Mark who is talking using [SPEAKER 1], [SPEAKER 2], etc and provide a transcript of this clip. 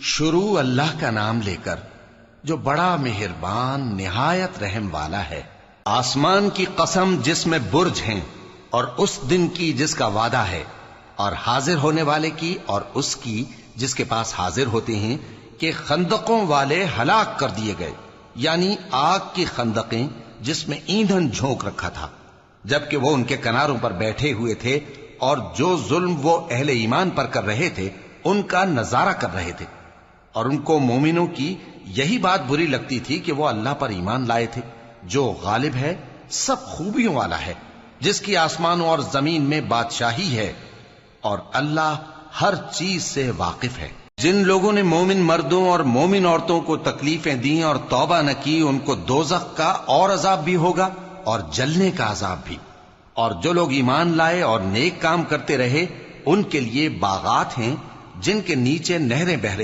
[SPEAKER 1] शुरू अल्लाह का नाम लेकर जो बड़ा मेहरबान निहायत रहम वाला है। आसमान की कसम जिसमें बुर्ज हैं, और उस दिन की जिसका वादा है, और हाजिर होने वाले की और उसकी जिसके पास हाजिर होते हैं कि खंदकों वाले हलाक कर दिए गए, यानी आग की खंदकें जिसमें ईंधन झोंक रखा था, जबकि वो उनके किनारों पर बैठे हुए थे और जो जुल्म वो अहले ईमान पर कर रहे थे उनका नजारा कर रहे थे। और उनको मोमिनों की यही बात बुरी लगती थी कि वो अल्लाह पर ईमान लाए थे, जो गालिब है, सब खूबियों वाला है, जिसकी आसमानों और जमीन में बादशाही है, और अल्लाह हर चीज से वाकिफ है। जिन लोगों ने मोमिन मर्दों और मोमिन औरतों को तकलीफें दी और तौबा न की, उनको दोजख का और अजाब भी होगा और जलने का अजाब भी। और जो लोग ईमान लाए और नेक काम करते रहे, उनके लिए बागात हैं जिनके नीचे नहरें बह रही।